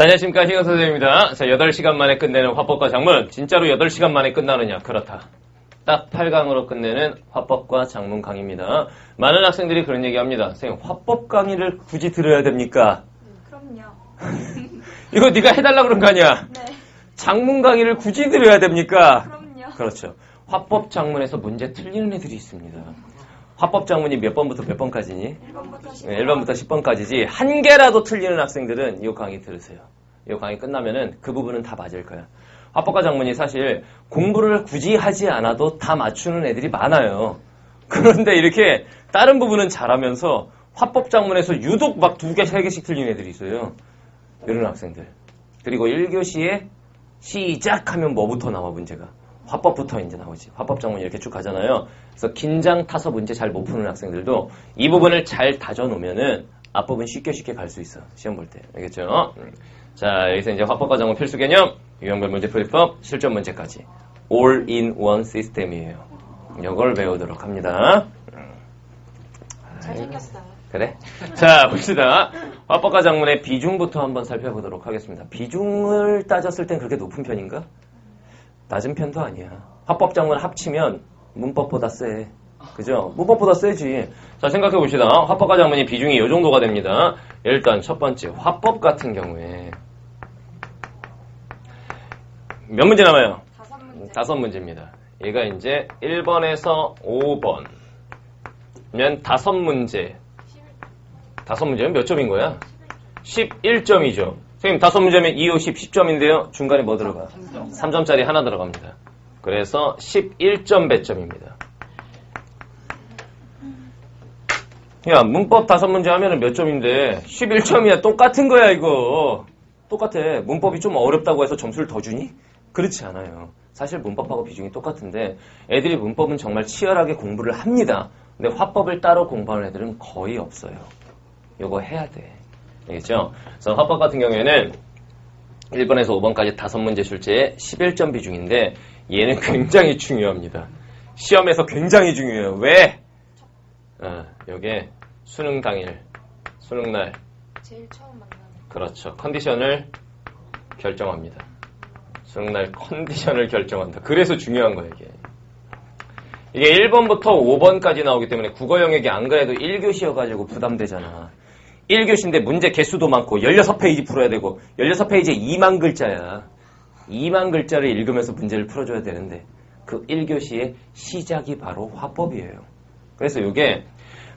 자, 안녕하십니까. 희경 선생님입니다. 자, 8시간 만에 끝내는 화법과 작문. 진짜로 8시간 만에 끝나느냐? 그렇다. 딱 8강으로 끝내는 화법과 작문 강의입니다. 많은 학생들이 그런 얘기 합니다. 선생님, 화법 강의를 굳이 들어야 됩니까? 그럼요. 이거 네가 해달라 그런 거 아니야? 네. 작문 강의를 굳이 들어야 됩니까? 그럼요. 그렇죠. 화법 작문에서 문제 틀리는 애들이 있습니다. 화법 작문이 몇 번부터 몇 번까지니? 1번부터 10번. 네, 1번부터 10번까지지. 한 개라도 틀리는 학생들은 이 강의 들으세요. 이 강의 끝나면은 그 부분은 다 맞을 거야. 화법과 작문이 사실 공부를 굳이 하지 않아도 다 맞추는 애들이 많아요. 그런데 이렇게 다른 부분은 잘하면서 화법 작문에서 유독 막 2개, 3개씩 틀리는 애들이 있어요. 이런 학생들. 그리고 1교시에 시작하면 뭐부터 나와 문제가? 화법부터 이제 나오지. 화법 작문 이렇게 쭉 가잖아요. 그래서 긴장 타서 문제 잘 못 푸는 학생들도 이 부분을 잘 다져놓으면은 앞부분 쉽게 갈 수 있어. 시험 볼 때. 알겠죠? 자, 여기서 이제 화법과 작문 필수 개념, 유형별 문제풀이법, 실전 문제까지. all-in-one 시스템이에요. 이걸 배우도록 합니다. 잘생겼어요. 그래? 자, 봅시다. 화법과 작문의 비중부터 한번 살펴보도록 하겠습니다. 비중을 따졌을 땐 그렇게 높은 편인가? 낮은 편도 아니야. 화법 작문 합치면 문법보다 세. 그죠? 문법보다 세지. 자, 생각해 봅시다. 화법과 작문이 비중이 이 정도가 됩니다. 일단 첫 번째, 화법 같은 경우에 몇 문제 남아요? 5문제. 5문제입니다. 얘가 이제 1번에서 5번. 면 5문제. 5문제면 몇 점인 거야? 11점이죠. 선생님, 5문제면 2, 5, 10, 10점인데요. 중간에 뭐 들어가? 3점짜리 하나 들어갑니다. 그래서 11점 배점입니다. 야, 문법 5문제 하면은 몇 점인데 11점이야. 똑같은 거야, 이거. 똑같아. 문법이 좀 어렵다고 해서 점수를 더 주니? 그렇지 않아요. 사실 문법하고 비중이 똑같은데 애들이 문법은 정말 치열하게 공부를 합니다. 근데 화법을 따로 공부하는 애들은 거의 없어요. 이거 해야 돼. 알겠죠? 그래서 화법 같은 경우에는 1번에서 5번까지 5문제 출제에 11점 비중인데 얘는 굉장히 중요합니다. 시험에서 굉장히 중요해요. 왜? 요게 수능 당일, 수능날 제일 처음 만나는. 그렇죠. 컨디션을 결정합니다. 수능날 컨디션을 결정한다. 그래서 중요한 거예요, 이게. 이게 1번부터 5번까지 나오기 때문에 국어 영역이 안 그래도 1교시여가지고 부담되잖아. 1교시인데 문제 개수도 많고 16페이지 풀어야 되고 16페이지에 2만 글자야. 2만 글자를 읽으면서 문제를 풀어줘야 되는데 그 1교시의 시작이 바로 화법이에요. 그래서 이게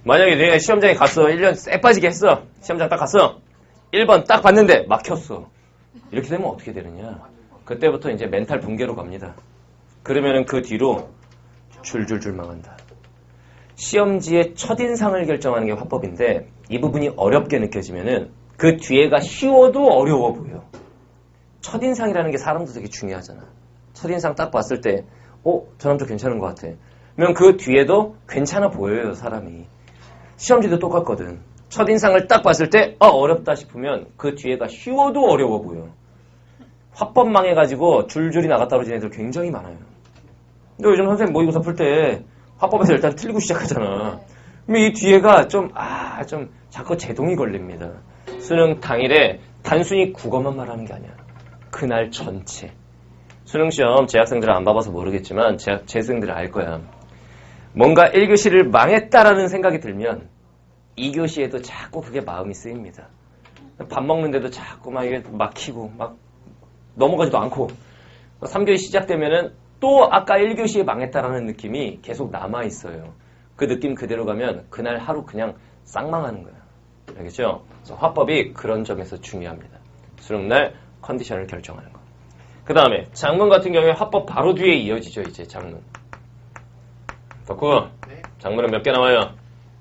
만약에 내가 시험장에 갔어. 1년 쎄 빠지게 했어. 시험장 딱 갔어. 1번 딱 봤는데 막혔어. 이렇게 되면 어떻게 되느냐. 그때부터 이제 멘탈 붕괴로 갑니다. 그러면은 그 뒤로 줄줄줄 망한다. 시험지의 첫인상을 결정하는 게 화법인데 이 부분이 어렵게 느껴지면은 그 뒤에가 쉬워도 어려워 보여. 첫인상이라는 게 사람도 되게 중요하잖아. 첫인상 딱 봤을 때 저 남자 괜찮은 것 같아. 그러면 그 뒤에도 괜찮아 보여요, 사람이. 시험지도 똑같거든. 첫인상을 딱 봤을 때 어렵다 싶으면 그 뒤에가 쉬워도 어려워 보여. 화법 망해가지고 줄줄이 나가 떨어진 애들 굉장히 많아요. 근데 요즘 선생님 모의고사 풀 때 화법에서 일단 틀리고 시작하잖아. 그럼 이 뒤에가 좀 자꾸 제동이 걸립니다. 수능 당일에 단순히 국어만 말하는 게 아니야. 그날 전체. 수능시험 제 학생들은 안 봐봐서 모르겠지만 제 학생들은 알 거야. 뭔가 1교시를 망했다라는 생각이 들면 2교시에도 자꾸 그게 마음이 쓰입니다. 밥 먹는데도 자꾸 막 이게 막히고 막 넘어가지도 않고 3교시 시작되면은 또 아까 1교시에 망했다라는 느낌이 계속 남아있어요. 그 느낌 그대로 가면 그날 하루 그냥 쌍망하는 거야. 알겠죠? 그래서 화법이 그런 점에서 중요합니다. 수능날 컨디션을 결정하는 거. 그 다음에 작문 같은 경우에 화법 바로 뒤에 이어지죠. 이제 작문. 덕후, 네. 작문은 몇 개 나와요?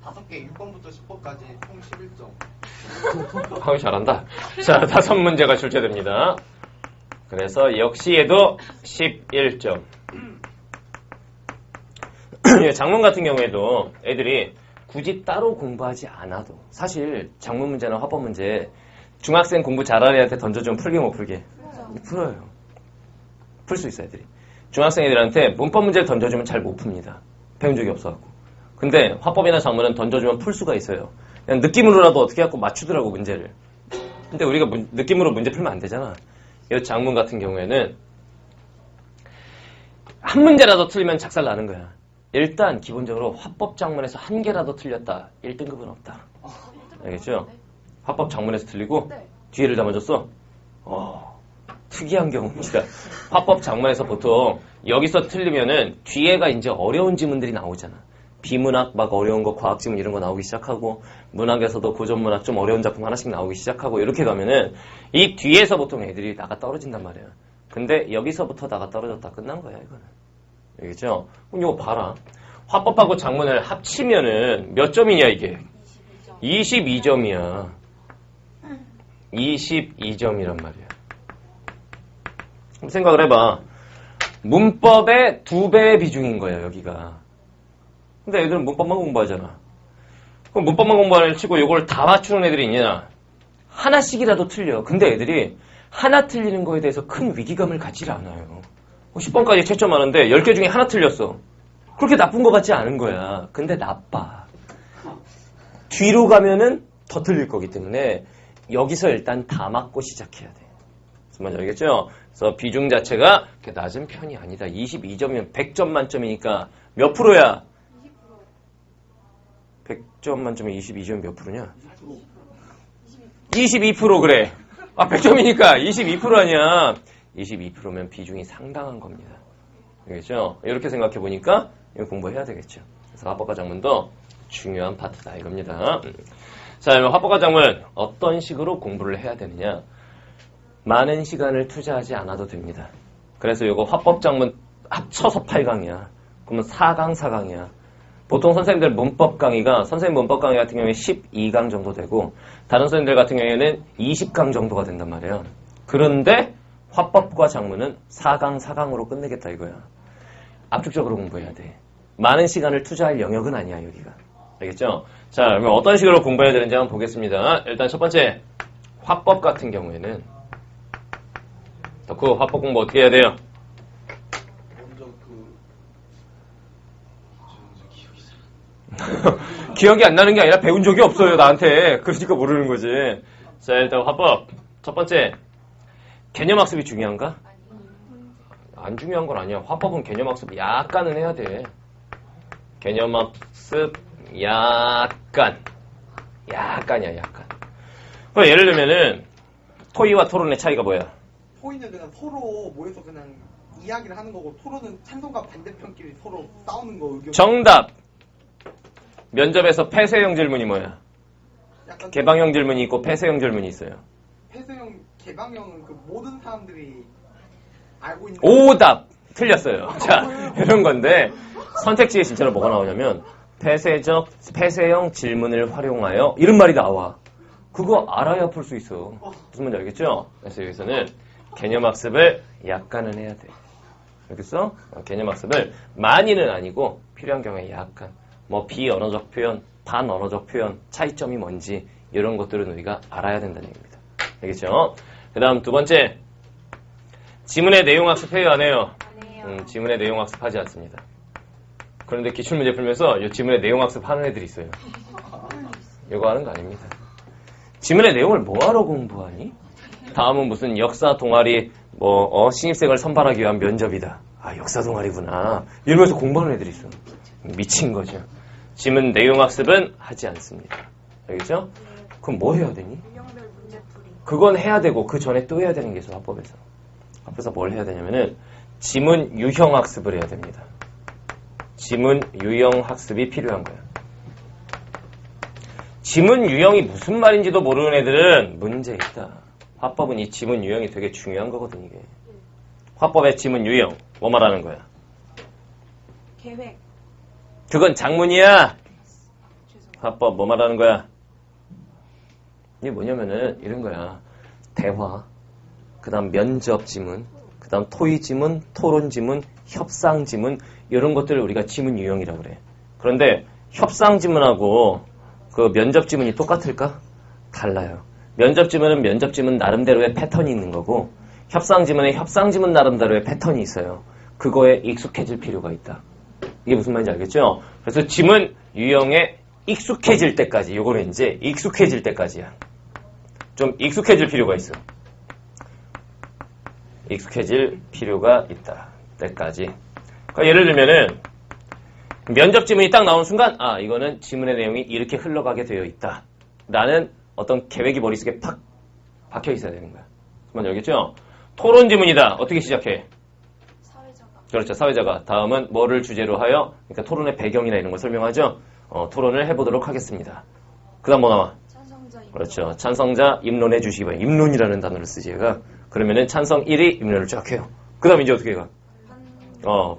5개, 6번부터 10번까지 총 11점. 하우 잘한다. 자, 5문제가 출제됩니다. 그래서 역시 얘도 11점. 작문 같은 경우에도 애들이 굳이 따로 공부하지 않아도 사실 작문 문제나 화법 문제 중학생 공부 잘하는 애한테 던져주면 풀게 못 풀게? 풀어요. 풀 수 있어 애들이. 중학생 애들한테 문법 문제를 던져주면 잘 못 풉니다. 배운 적이 없어갖고. 근데 화법이나 작문은 던져주면 풀 수가 있어요. 그냥 느낌으로라도 어떻게 해갖고 맞추더라고 문제를. 근데 우리가 느낌으로 문제 풀면 안 되잖아. 이 장문 같은 경우에는 한 문제라도 틀리면 작살 나는 거야. 일단 기본적으로 화법 장문에서 한 개라도 틀렸다. 1등급은 없다. 알겠죠? 화법 장문에서 틀리고 네. 뒤에를 담아줬어. 특이한 경우입니다. 화법 장문에서 보통 여기서 틀리면은 뒤에가 이제 어려운 지문들이 나오잖아. 비문학 막 어려운 거, 과학 지문 이런 거 나오기 시작하고 문학에서도 고전문학 좀 어려운 작품 하나씩 나오기 시작하고 이렇게 가면은 이 뒤에서 보통 애들이 나가 떨어진단 말이야. 근데 여기서부터 나가 떨어졌다 끝난 거야 이거는. 알겠죠? 그럼 이거 봐라. 화법하고 장문을 합치면은 몇 점이냐 이게? 22점이야. 22점이란 말이야. 생각을 해봐. 문법의 2배의 비중인 거야 여기가. 근데 애들은 문법만 공부하잖아. 그럼 문법만 공부하는 치고 이걸 다 맞추는 애들이 있냐? 하나씩이라도 틀려. 근데 애들이 하나 틀리는 거에 대해서 큰 위기감을 갖질 않아요. 10번까지 채점하는데 10개 중에 하나 틀렸어. 그렇게 나쁜 것 같지 않은 거야. 근데 나빠. 뒤로 가면은 더 틀릴 거기 때문에 여기서 일단 다 맞고 시작해야 돼. 무슨 말인지 알겠죠? 그래서 비중 자체가 그렇게 낮은 편이 아니다. 22점이면 100점 만점이니까 몇 프로야? 100점 만점에 22점 몇 프로냐? 22% 그래. 100점이니까 22% 아니야. 22%면 비중이 상당한 겁니다. 알겠죠? 이렇게 생각해 보니까 이거 공부해야 되겠죠. 그래서 화법과 장문도 중요한 파트다 이겁니다. 자, 그러면 화법과 장문 어떤 식으로 공부를 해야 되느냐? 많은 시간을 투자하지 않아도 됩니다. 그래서 이거 화법 장문 합쳐서 8강이야. 그러면 4강, 4강이야. 보통 선생님들 문법 강의가 선생님 문법 강의 같은 경우에 12강 정도 되고 다른 선생님들 같은 경우에는 20강 정도가 된단 말이에요. 그런데 화법과 장문은 4강, 4강으로 끝내겠다 이거야. 압축적으로 공부해야 돼. 많은 시간을 투자할 영역은 아니야 여기가. 알겠죠? 자, 그러면 어떤 식으로 공부해야 되는지 한번 보겠습니다. 일단 첫 번째 화법 같은 경우에는 덕후 화법 공부 어떻게 해야 돼요? 먼저 기억이 안 나는 게 아니라 배운 적이 없어요 나한테. 그러니까 모르는 거지. 자, 일단 화법 첫 번째 개념학습이 중요한가? 안 중요한 건 아니야. 화법은 개념학습 약간은 해야 돼. 개념학습 약간이야 약간. 그럼 예를 들면은 토의와 토론의 차이가 뭐야? 토의는 그냥 서로 모여서 그냥 이야기를 하는 거고 토론은 찬성과 반대편끼리 서로 싸우는 거 의견. 정답. 면접에서 폐쇄형 질문이 뭐야? 약간 개방형 질문이 있고 폐쇄형 질문이 있어요. 폐쇄형 개방형은 그 모든 사람들이 알고 있는 오답 틀렸어요. 자, 이런 건데 선택지에 진짜로 뭐가 나오냐면 폐쇄형 질문을 활용하여 이런 말이 나와. 그거 알아야 풀 수 있어. 무슨 말인지 알겠죠? 그래서 여기서는 개념학습을 약간은 해야 돼. 알겠어? 개념학습을 많이는 아니고 필요한 경우에 약간. 뭐 비언어적 표현, 반언어적 표현, 차이점이 뭔지 이런 것들은 우리가 알아야 된다는 얘기입니다. 알겠죠? 그 다음 두 번째 지문의 내용 학습해요 안 해요? 안 해요. 지문의 내용 학습하지 않습니다. 그런데 기출문제 풀면서 이 지문의 내용 학습하는 애들이 있어요. 이거 하는 거 아닙니다. 지문의 내용을 뭐하러 공부하니? 다음은 무슨 역사 동아리 신입생을 선발하기 위한 면접이다. 아, 역사 동아리구나. 이러면서 공부하는 애들이 있어. 미친 거죠. 지문 내용 학습은 하지 않습니다. 알겠죠? 그럼 뭐 해야 되니? 유형별 문제풀이. 그건 해야 되고 그 전에 또 해야 되는 게 있어 화법에서. 앞에서 뭘 해야 되냐면은 지문 유형 학습을 해야 됩니다. 지문 유형 학습이 필요한 거야. 지문 유형이 무슨 말인지도 모르는 애들은 문제 있다. 화법은 이 지문 유형이 되게 중요한 거거든 이게. 화법의 지문 유형 뭐 말하는 거야? 계획. 그건 장문이야. 죄송합니다. 화법 뭐 말하는 거야? 이게 뭐냐면은 이런 거야. 대화, 그 다음 면접 지문, 그 다음 토의 지문, 토론 지문, 협상 지문 이런 것들을 우리가 지문 유형이라고 그래. 그런데 협상 지문하고 그 면접 지문이 똑같을까? 달라요. 면접 지문은 면접 지문 나름대로의 패턴이 있는 거고 협상 지문에 협상 지문 나름대로의 패턴이 있어요. 그거에 익숙해질 필요가 있다. 이게 무슨 말인지 알겠죠? 그래서 지문 유형에 익숙해질 때까지, 요거는 이제 익숙해질 때까지야. 좀 익숙해질 필요가 있어. 익숙해질 필요가 있다. 때까지. 그러니까 예를 들면은 면접 지문이 딱 나오는 순간 아 이거는 지문의 내용이 이렇게 흘러가게 되어 있다. 라는 어떤 계획이 머릿속에 팍 박혀 있어야 되는 거야. 그만 알겠죠? 토론 지문이다. 어떻게 시작해? 사회자가. 그렇죠. 사회자가. 다음은 뭐를 주제로 하여 그러니까 토론의 배경이나 이런 걸 설명하죠. 토론을 해보도록 하겠습니다. 그 다음 뭐 나와? 찬성자 입. 그렇죠. 찬성자 입론해 주시기 바랍니다. 입론이라는 단어를 쓰지 얘가. 그러면은 찬성 1위 입론을 쫙 해요. 그 다음 이제 어떻게 해가?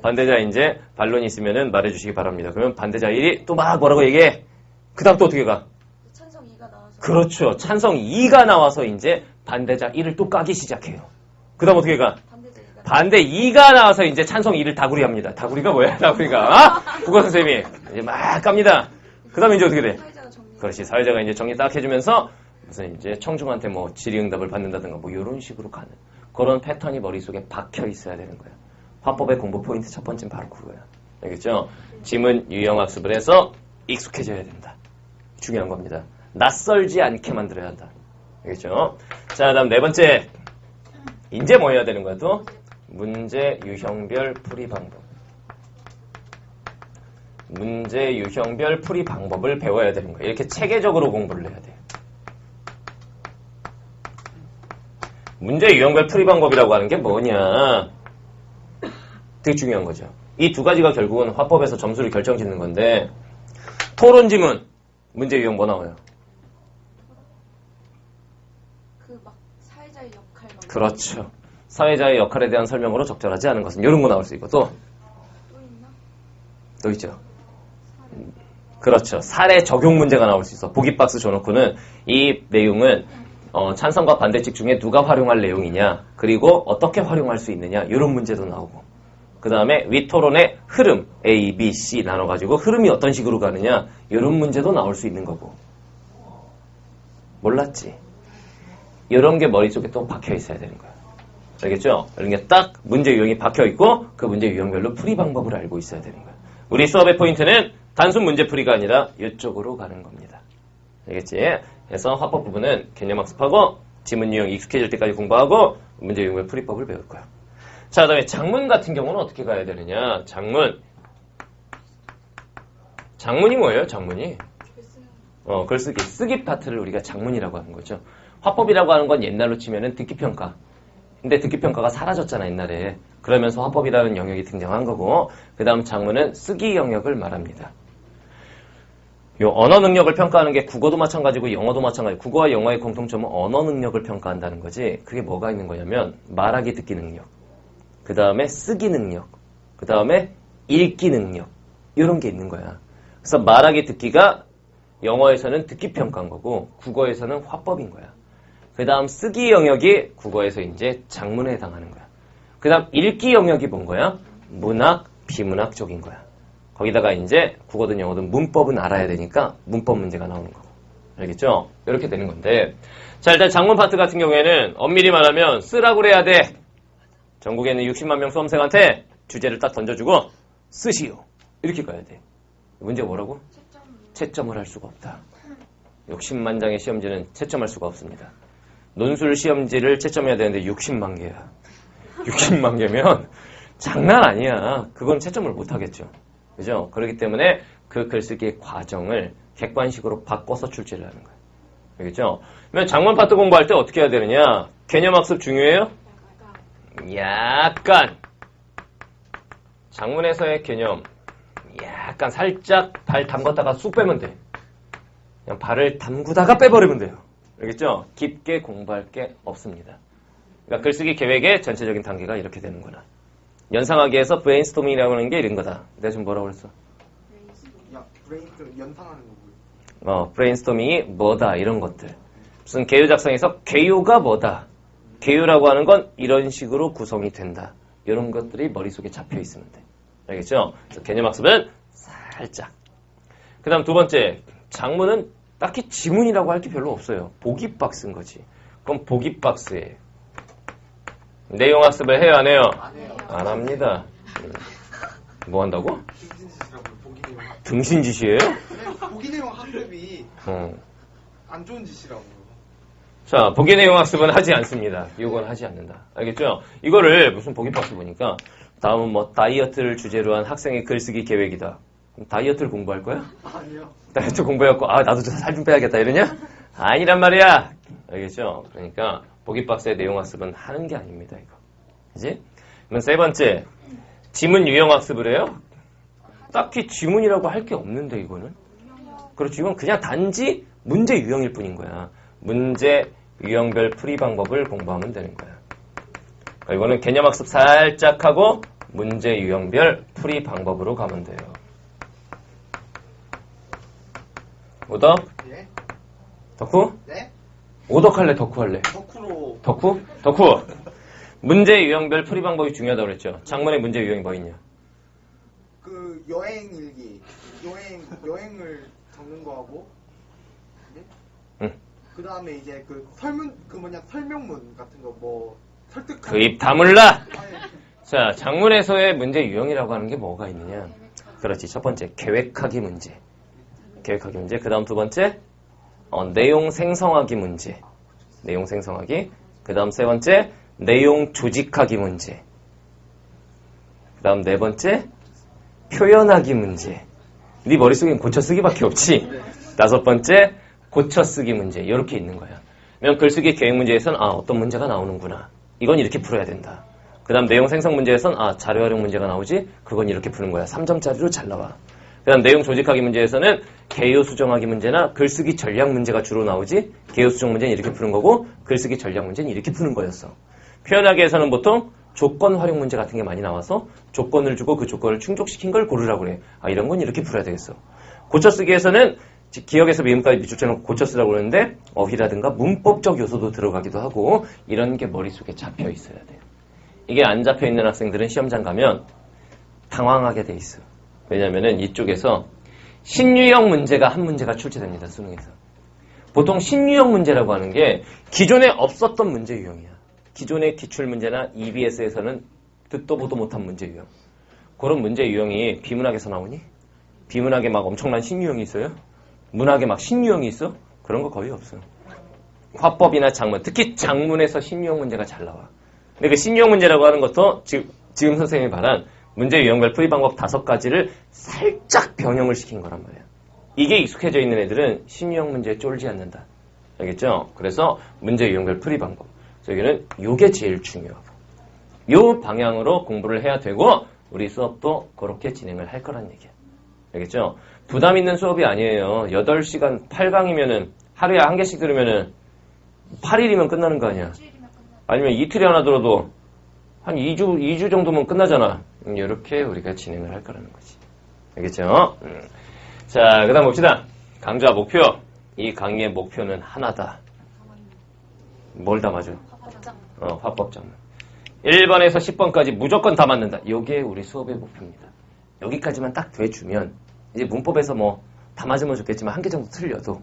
반대자 이제 반론이 있으면은 말해주시기 바랍니다. 그러면 반대자 1위 또 막 뭐라고 얘기해. 그 다음 또 어떻게 가? 찬성 2가 나와서. 그렇죠. 찬성 2가 나와서 이제 반대자 1을 또 까기 시작해요. 그 다음 어떻게 가? 반대자 2가. 반대 2가 나와서 이제 찬성 2를 다구리 합니다. 다구리가 뭐야? 다구리가. 국어 선생님이 이제 막 깝니다. 그 다음에 이제 어떻게 돼? 사회자가 정리. 그렇지. 사회자가 이제 정리 딱 해주면서 무슨 이제 청중한테 뭐 질의응답을 받는다든가 뭐 이런 식으로 가는 그런 패턴이 머릿속에 박혀 있어야 되는 거야. 화법의 공부 포인트 첫 번째는 바로 그거야. 알겠죠? 지문 유형 학습을 해서 익숙해져야 된다. 중요한 겁니다. 낯설지 않게 만들어야 한다. 알겠죠? 자, 다음 네 번째. 이제 뭐 해야 되는 거야 또? 문제 유형별 풀이 방법. 문제 유형별 풀이 방법을 배워야 되는 거야. 이렇게 체계적으로 공부를 해야 돼. 문제 유형별 풀이 방법이라고 하는 게 뭐냐? 되게 중요한 거죠. 이 두 가지가 결국은 화법에서 점수를 결정짓는 건데 토론 지문 문제 유형 뭐 나와요? 그 막 사회자의 역할 막. 그렇죠. 사회자의 역할에 대한 설명으로 적절하지 않은 것은 이런 거 나올 수 있고 또 있나? 또 있죠. 그렇죠. 사례 적용 문제가 나올 수 있어. 보기 박스 줘놓고는 이 내용은 찬성과 반대측 중에 누가 활용할 내용이냐 그리고 어떻게 활용할 수 있느냐 이런 문제도 나오고 그 다음에 윗토론의 흐름 A, B, C 나눠가지고 흐름이 어떤 식으로 가느냐 이런 문제도 나올 수 있는 거고 몰랐지? 이런 게 머릿속에 또 박혀 있어야 되는 거야. 알겠죠? 이런 게 딱 문제 유형이 박혀 있고 그 문제 유형별로 풀이 방법을 알고 있어야 되는 거야. 우리 수업의 포인트는 단순 문제 풀이가 아니라 이쪽으로 가는 겁니다. 알겠지? 그래서 화법 부분은 개념 학습하고 지문 유형 익숙해질 때까지 공부하고 문제 유형별 풀이법을 배울 거야. 자, 그 다음에 장문 같은 경우는 어떻게 가야 되느냐? 장문이 뭐예요? 장문이? 글쓰기. 쓰기 파트를 우리가 장문이라고 하는 거죠. 화법이라고 하는 건 옛날로 치면은 듣기평가. 근데 듣기평가가 사라졌잖아, 옛날에. 그러면서 화법이라는 영역이 등장한 거고, 그 다음 장문은 쓰기 영역을 말합니다. 요 언어 능력을 평가하는 게 국어도 마찬가지고 영어도 마찬가지고, 국어와 영어의 공통점은 언어 능력을 평가한다는 거지. 그게 뭐가 있는 거냐면, 말하기 듣기 능력. 그 다음에 쓰기 능력, 그 다음에 읽기 능력 이런 게 있는 거야. 그래서 말하기 듣기가 영어에서는 듣기 평가인 거고 국어에서는 화법인 거야. 그 다음 쓰기 영역이 국어에서 이제 장문에 해당하는 거야. 그 다음 읽기 영역이 뭔 거야? 문학, 비문학 쪽인 거야. 거기다가 이제 국어든 영어든 문법은 알아야 되니까 문법 문제가 나오는 거고. 알겠죠? 이렇게 되는 건데 자 일단 장문 파트 같은 경우에는 엄밀히 말하면 쓰라고 그래야 돼. 전국에 있는 60만 명 수험생한테 주제를 딱 던져주고 쓰시오. 이렇게 가야 돼. 문제가 뭐라고? 채점을 할 수가 없다. 60만 장의 시험지는 채점할 수가 없습니다. 논술 시험지를 채점해야 되는데 60만 개야. 60만 개면 장난 아니야. 그건 채점을 못 하겠죠. 그죠? 그렇기 때문에 그 글쓰기의 과정을 객관식으로 바꿔서 출제를 하는 거예요. 알겠죠? 그러면 장문 파트 공부할 때 어떻게 해야 되느냐? 개념 학습 중요해요? 약간 장문에서의 개념 약간 살짝 발 담갔다가 쑥 빼면 돼. 그냥 발을 담그다가 빼버리면 돼요. 알겠죠? 깊게 공부할 게 없습니다. 그러니까 글쓰기 계획의 전체적인 단계가 이렇게 되는구나. 연상하기에서 브레인스토밍이라고 하는 게 이런 거다. 내가 지금 뭐라고 그랬어? 연상하는 거고요. 브레인스토밍이 뭐다 이런 것들. 무슨 개요 작성에서 개요가 뭐다. 개요라고 하는 건 이런 식으로 구성이 된다. 이런 것들이 머릿속에 잡혀 있으면 돼. 알겠죠? 그래서 개념 학습은 살짝. 그 다음 두 번째, 장문은 딱히 지문이라고 할 게 별로 없어요. 보기 박스인 거지. 그럼 보기 박스에 내용 학습을 해요, 안 해요? 안 합니다. 뭐 한다고? 등신짓이라고 보기 내용. 등신짓이에요? 보기 내용 학습이 안 좋은 짓이라고. 자, 보기 내용 학습은 하지 않습니다. 이건 하지 않는다. 알겠죠? 이거를 무슨 보기 박스 보니까 다음은 뭐 다이어트를 주제로 한 학생의 글쓰기 계획이다. 그럼 다이어트를 공부할 거야? 아니요. 다이어트 공부해갖고 나도 살 좀 빼야겠다 이러냐? 아니란 말이야. 알겠죠? 그러니까 보기 박스의 내용 학습은 하는 게 아닙니다. 이거. 그지? 그럼 세 번째, 지문 유형 학습을 해요? 딱히 지문이라고 할 게 없는데 이거는. 그렇죠. 이건 그냥 단지 문제 유형일 뿐인 거야. 문제 유형별 풀이 방법을 공부하면 되는 거야. 이거는 개념 학습 살짝 하고 문제 유형별 풀이 방법으로 가면 돼요. 오덕? 예? 덕후? 네? 오덕 할래? 덕후 할래? 덕후로. 덕후? 덕후! 문제 유형별 풀이 방법이 중요하다고 그랬죠. 장문의 문제 유형이 뭐 있냐? 그 여행 일기. 여행을 적는 거하고. 네? 응. 그 다음에 이제 그 설명문 같은 거 뭐, 설득. 그 입 다물라! 아니, 자, 장문에서의 문제 유형이라고 하는 게 뭐가 있느냐? 그렇지. 첫 번째, 계획하기 문제. 계획하기 문제. 그 다음 두 번째, 내용 생성하기 문제. 내용 생성하기. 그 다음 세 번째, 내용 조직하기 문제. 그 다음 네 번째, 표현하기 문제. 네 머릿속엔 고쳐쓰기밖에 없지. 다섯 번째, 고쳐쓰기 문제. 이렇게 있는 거야. 그러면 글쓰기 계획 문제에서는 어떤 문제가 나오는구나. 이건 이렇게 풀어야 된다. 그 다음 내용 생성 문제에서는 자료 활용 문제가 나오지. 그건 이렇게 푸는 거야. 3점짜리로 잘 나와. 그 다음 내용 조직하기 문제에서는 개요 수정하기 문제나 글쓰기 전략 문제가 주로 나오지. 개요 수정 문제는 이렇게 푸는 거고 글쓰기 전략 문제는 이렇게 푸는 거였어. 표현하기에서는 보통 조건 활용 문제 같은 게 많이 나와서 조건을 주고 그 조건을 충족시킨 걸 고르라고 그래. 이런 건 이렇게 풀어야 되겠어. 고쳐쓰기에서는 기억에서 미음까지 밑줄쳐놓고 고쳐쓰라고 그러는데 어휘라든가 문법적 요소도 들어가기도 하고 이런 게 머릿속에 잡혀 있어야 돼요. 이게 안 잡혀 있는 학생들은 시험장 가면 당황하게 돼 있어. 왜냐면은 이쪽에서 신유형 문제가 한 문제가 출제됩니다. 수능에서. 보통 신유형 문제라고 하는 게 기존에 없었던 문제 유형이야. 기존의 기출문제나 EBS에서는 듣도 보도 못한 문제 유형. 그런 문제 유형이 비문학에서 나오니? 비문학에 막 엄청난 신유형이 있어요? 문학에 막 신유형이 있어? 그런 거 거의 없어. 화법이나 장문, 특히 장문에서 신유형 문제가 잘 나와. 근데 그 신유형 문제라고 하는 것도 지금 선생님이 말한 문제 유형별 풀이 방법 5가지를 살짝 변형을 시킨 거란 말이야. 이게 익숙해져 있는 애들은 신유형 문제에 쫄지 않는다. 알겠죠? 그래서 문제 유형별 풀이 방법. 여기는 요게 제일 중요하고 요 방향으로 공부를 해야 되고 우리 수업도 그렇게 진행을 할 거란 얘기야. 알겠죠? 부담 있는 수업이 아니에요. 8시간 8강이면은 하루에 한 개씩 들으면은 8일이면 끝나는 거 아니야. 아니면 이틀이 하나 들어도 한 2주 정도면 끝나잖아. 이렇게 우리가 진행을 할 거라는 거지. 알겠죠? 자, 그 다음 봅시다. 강좌 목표. 이 강의의 목표는 하나다. 뭘 다 맞아? 화법장문. 1번에서 10번까지 무조건 다 맞는다. 이게 우리 수업의 목표입니다. 여기까지만 딱 돼주면 이제 문법에서 뭐 다 맞으면 좋겠지만 한 개 정도 틀려도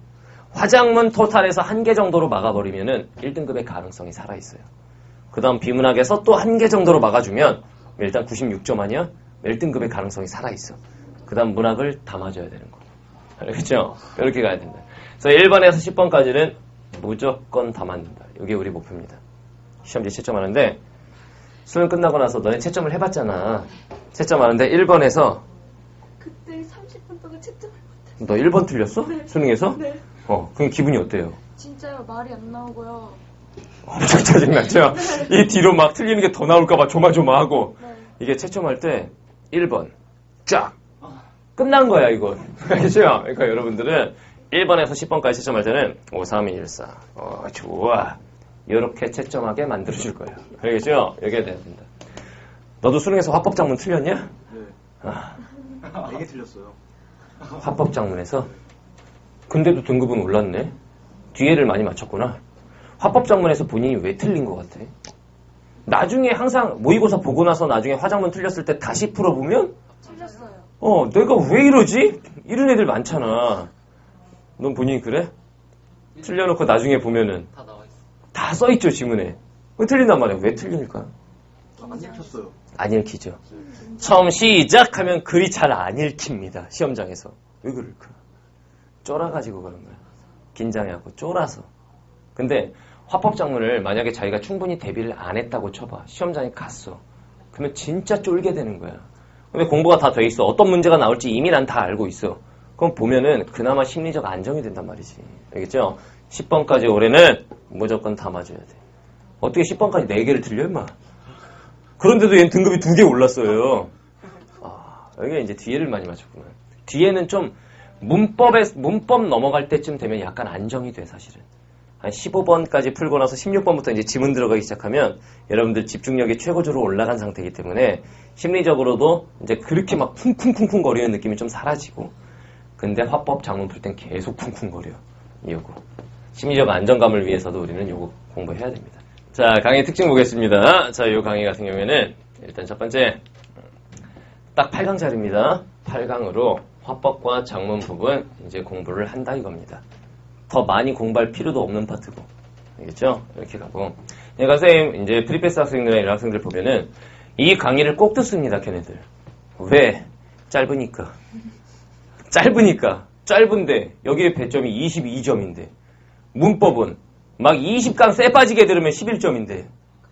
화장문 토탈에서 한 개 정도로 막아버리면은 1등급의 가능성이 살아있어요. 그 다음 비문학에서 또 한 개 정도로 막아주면 일단 96점 아니야? 1등급의 가능성이 살아있어. 그 다음 문학을 다 맞아야 되는 거. 알겠죠? 이렇게 가야 된다. 그래서 1번에서 10번까지는 무조건 다 맞는다. 이게 우리 목표입니다. 시험지 채점하는데 수능 끝나고 나서 너네 채점을 해봤잖아. 채점하는데 1번에서 그때 30분 동안 채점을 못했어요. 너 1번 틀렸어? 네. 수능에서? 네. 그럼 기분이 어때요? 진짜요. 말이 안 나오고요. 엄청 짜증났죠? 이 뒤로 막 틀리는 게 더 나올까봐 조마조마하고 네. 이게 채점할 때 1번 쫙 끝난 거야 이거. 알겠죠? 그러니까 여러분들은 1번에서 10번까지 채점할 때는 5, 3, 2, 1, 4 좋아 이렇게 채점하게 만들어줄 거예요. 알겠죠? 여기에 돼야 된다. 너도 수능에서 화법장문 틀렸냐? 네. 4개 틀렸어요. 화법장문에서? 근데도 등급은 올랐네. 뒤에를 많이 맞췄구나. 화법장문에서 본인이 왜 틀린 것 같아? 나중에 항상 모의고사 보고 나서 나중에 화장문 틀렸을 때 다시 풀어보면 틀렸어요. 내가 왜 이러지? 이런 애들 많잖아. 넌 본인이 그래? 틀려놓고 나중에 보면은 다 나와 있어. 다 써있죠 지문에. 왜 틀린단 말이야? 왜 틀리니까? 안 읽혔어요. 안 읽히죠. 처음 시작하면 글이 잘 안 읽힙니다. 시험장에서. 왜 그럴까? 쫄아가지고 그런 거야. 긴장해갖고 쫄아서. 근데 화법 작문을 만약에 자기가 충분히 대비를 안 했다고 쳐봐. 시험장에 갔어. 그러면 진짜 쫄게 되는 거야. 근데 공부가 다 돼 있어. 어떤 문제가 나올지 이미 난 다 알고 있어. 그럼 보면은 그나마 심리적 안정이 된단 말이지. 알겠죠? 10번까지 올해는 무조건 다 맞아야 돼. 어떻게 10번까지 4개를 틀려, 임마. 그런데도 얘는 등급이 2개 올랐어요. 여기가 이제 뒤에를 많이 맞췄구나. 뒤에는 좀 문법 넘어갈 때쯤 되면 약간 안정이 돼, 사실은. 한 15번까지 풀고 나서 16번부터 이제 지문 들어가기 시작하면 여러분들 집중력이 최고조로 올라간 상태이기 때문에 심리적으로도 이제 그렇게 막 쿵쿵쿵쿵 거리는 느낌이 좀 사라지고, 근데 화법 작문 풀 땐 계속 쿵쿵거려. 요거. 심리적 안정감을 위해서도 우리는 요거 공부해야 됩니다. 자, 강의 특징 보겠습니다. 자, 요 강의 같은 경우에는 일단 첫 번째, 딱 8강짜리입니다. 8강으로 화법과 작문 부분 이제 공부를 한다 이겁니다. 더 많이 공부할 필요도 없는 파트고. 알겠죠? 이렇게 가고. 그러니까 선생님, 이제 프리패스 학생들이나 이런 학생들 보면은 이 강의를 꼭 듣습니다, 걔네들. 왜? 짧으니까. 짧은데 여기에 배점이 22점인데 문법은 막 20강 쎄 빠지게 들으면 11점인데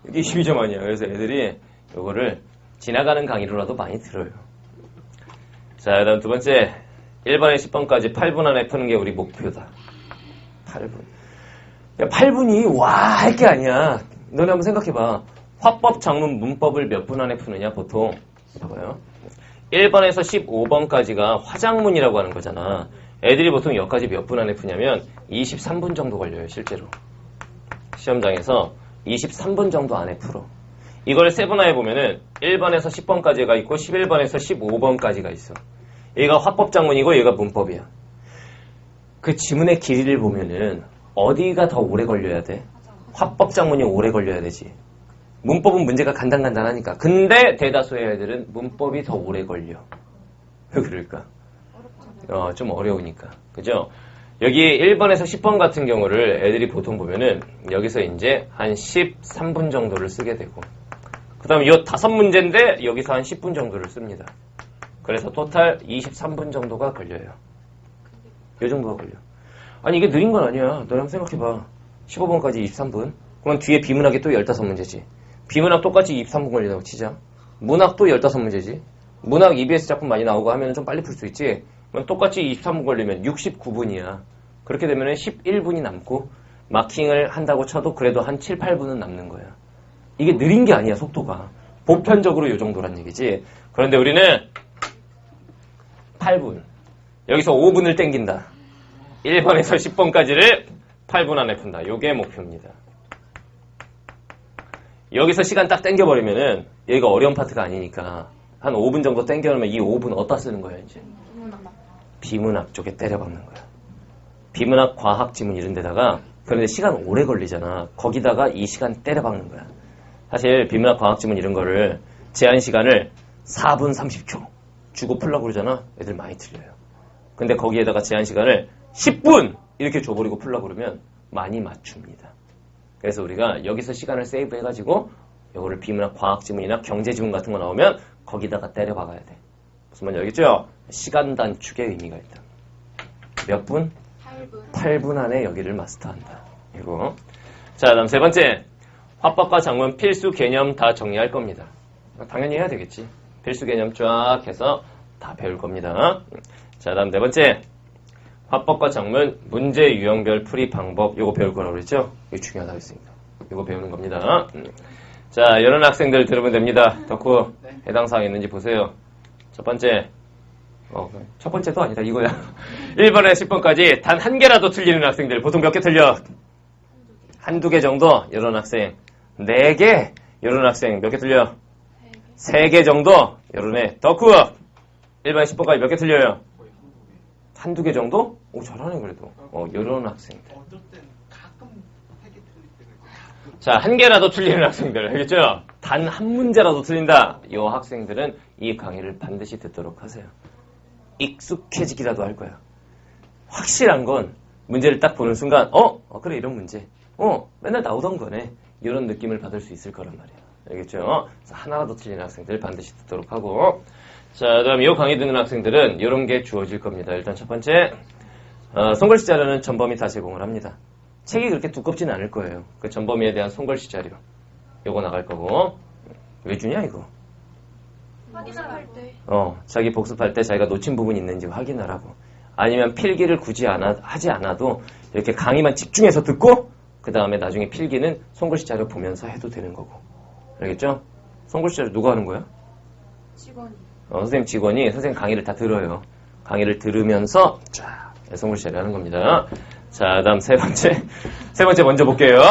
이게 12점 아니야. 그래서 애들이 요거를 지나가는 강의로라도 많이 들어요. 자, 그다음 두 번째 1번에 10번까지 8분 안에 푸는 게 우리 목표다. 8분. 8분이 와 할 게 아니야. 너네 한번 생각해봐. 화법, 작문, 문법을 몇 분 안에 푸느냐 보통. 봐봐요. 1번에서 15번까지가 화작문이라고 하는 거잖아. 애들이 보통 여기까지 몇 분 안에 푸냐면 23분 정도 걸려요, 실제로. 시험장에서 23분 정도 안에 풀어. 이걸 세분화해 보면은 1번에서 10번까지가 있고 11번에서 15번까지가 있어. 얘가 화법 작문이고 얘가 문법이야. 그 지문의 길이를 보면은 어디가 더 오래 걸려야 돼? 화법 작문이 오래 걸려야 되지. 문법은 문제가 간단하니까. 근데 대다수의 애들은 문법이 더 오래 걸려. 왜 그럴까? 좀 어려우니까. 그죠? 여기 1번에서 10번 같은 경우를 애들이 보통 보면은 여기서 이제 한 13분 정도를 쓰게 되고, 그 다음에 이 5문제인데 여기서 한 10분 정도를 씁니다. 그래서 토탈 23분 정도가 걸려요. 이 정도가 걸려. 아니 이게 느린 건 아니야. 너네 한번 생각해봐. 15번까지 23분. 그러면 뒤에 비문학이 또 15문제지. 비문학 똑같이 23분 걸린다고 치자. 문학도 15문제지. 문학 EBS 작품 많이 나오고 하면 좀 빨리 풀 수 있지. 그럼 똑같이 23분 걸리면 69분이야. 그렇게 되면 11분이 남고 마킹을 한다고 쳐도 그래도 한 7, 8분은 남는 거야. 이게 느린 게 아니야, 속도가. 보편적으로 이 정도란 얘기지. 그런데 우리는 8분. 여기서 5분을 땡긴다. 1번에서 10번까지를 8분 안에 푼다. 요게 목표입니다. 여기서 시간 딱 땡겨버리면은 여기가 어려운 파트가 아니니까 한 5분 정도 땡겨놓으면 이 5분 어디다 쓰는 거야, 이제? 비문학 쪽에 때려박는 거야. 비문학, 과학, 지문 이런 데다가. 그런데 시간 오래 걸리잖아. 거기다가 이 시간 때려박는 거야. 사실 비문학, 과학, 지문 이런 거를 제한 시간을 4분 30초 주고 풀려고 그러잖아. 애들 많이 틀려요. 근데 거기에다가 제한 시간을 10분 이렇게 줘버리고 풀려고 그러면 많이 맞춥니다. 그래서 우리가 여기서 시간을 세이브 해가지고 이거를 비문학, 과학 지문이나 경제 지문 같은 거 나오면 거기다가 때려 박아야 돼. 무슨 말인지 알겠죠? 시간 단축의 의미가 있다. 몇 분? 8분 안에 여기를 마스터한다. 이거. 자, 다음 세 번째. 화법과 작문 필수 개념 다 정리할 겁니다. 당연히 해야 되겠지. 필수 개념 쫙 해서 다 배울 겁니다. 자, 다음 네 번째. 화법과 작문 문제 유형별 풀이 방법. 이거 배울 거라고 그랬죠? 이거 중요하다고 했습니다. 이거 배우는 겁니다. 자, 이런 학생들 들으면 됩니다. 덕후 해당 사항 있는지 보세요. 첫 번째. 첫 번째도 아니다. 이거야. 1번에 10번까지 단 한 개라도 틀리는 학생들. 보통 몇 개 틀려? 한두 개 정도? 이런 학생. 4개? 이런 학생. 몇 개 틀려? 3개 정도? 이런 애. 덕후! 1번에 10번까지 몇 개 틀려요? 한두 개 정도? 오, 잘하네, 그래도. 이런 학생들. 어떨 땐 가끔 3개 틀릴 때가 있고. 자, 한 개라도 틀리는 학생들. 알겠죠? 단 한 문제라도 틀린다. 이 학생들은 이 강의를 반드시 듣도록 하세요. 익숙해지기라도 할 거야. 확실한 건 문제를 딱 보는 순간 그래 이런 문제 맨날 나오던 거네 이런 느낌을 받을 수 있을 거란 말이야. 알겠죠? 그래서 하나라도 틀리는 학생들 반드시 듣도록 하고. 자, 그다음 이 강의 듣는 학생들은 이런 게 주어질 겁니다. 일단 첫 번째 손글씨 자료는 전범이 다 제공을 합니다. 책이 그렇게 두껍진 않을 거예요. 그 전범위에 대한 손글씨 자료. 요거 나갈 거고. 왜 주냐, 이거? 확인할 때. 자기 복습할 때 자기가 놓친 부분이 있는지 확인하라고. 아니면 필기를 굳이 하지 않아도 이렇게 강의만 집중해서 듣고 그 다음에 나중에 필기는 손글씨 자료 보면서 해도 되는 거고. 알겠죠? 손글씨 자료 누가 하는 거야? 직원이. 선생님 직원이 선생님 강의를 다 들어요. 강의를 들으면서 자, 손글씨 자료 하는 겁니다. 자, 다음 세 번째 먼저 볼게요.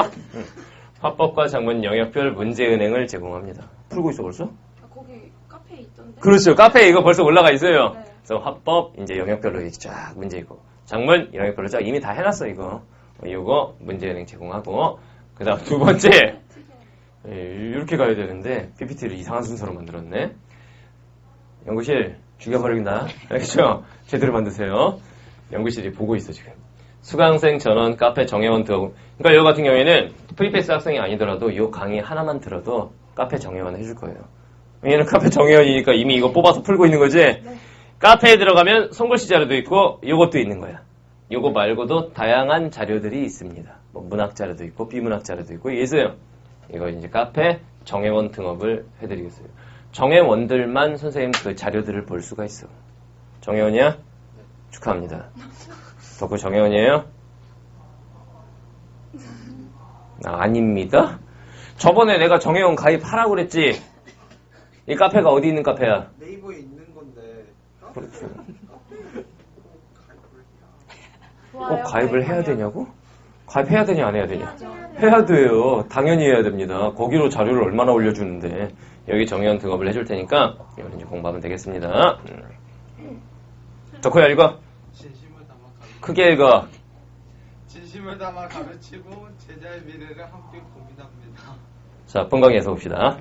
화법과 작문 영역별 문제은행을 제공합니다. 풀고 있어 벌써? 거기 카페에 있던데. 그렇죠. 카페에 이거 벌써 올라가 있어요. 네. 그래서 화법 이제 영역별로 이렇게 쫙 문제 있고 작문 영역별로 쫙 이미 다 해놨어 이거. 이거 문제은행 제공하고 그 다음 두 번째 이렇게 가야 되는데 PPT를 이상한 순서로 만들었네. 연구실 죽여버린다. 알겠죠? 제대로 만드세요. 연구실이 보고 있어 지금. 수강생 전원 카페 정회원 등. 그러니까 이거 같은 경우에는 프리패스 학생이 아니더라도 이 강의 하나만 들어도 카페 정회원 해줄 거예요. 얘는 카페 정회원이니까 이미 이거 뽑아서 풀고 있는 거지. 네. 카페에 들어가면 손글씨 자료도 있고 요것도 있는 거야. 요거 말고도 다양한 자료들이 있습니다. 뭐 문학 자료도 있고 비문학 자료도 있고 이게 있어요. 이거 이제 카페 정회원 등업을 해드리겠어요. 정회원들만 선생님 그 자료들을 볼 수가 있어. 정회원이야? 축하합니다. 덕후 정회원이에요? 아닙니다. 저번에 내가 정회원 가입하라고 그랬지. 이 카페가 어디 있는 카페야? 네이버에 있는 건데. 그렇죠. 좋아요, 가입을 해야 되냐고? 가입해야 되냐 안 해야 되냐? 해야죠. 해야 돼요. 당연히 해야 됩니다. 거기로 자료를 얼마나 올려주는데 여기 정회원 등업을 해줄 테니까 이걸 이제 공부하면 되겠습니다. 덕후야 읽어. 진심을 담아 가르치고. 크게 읽어. 진심을 담아 가르치고 제자의 미래를 함께 고민합니다. 자, 본강의에서 봅시다.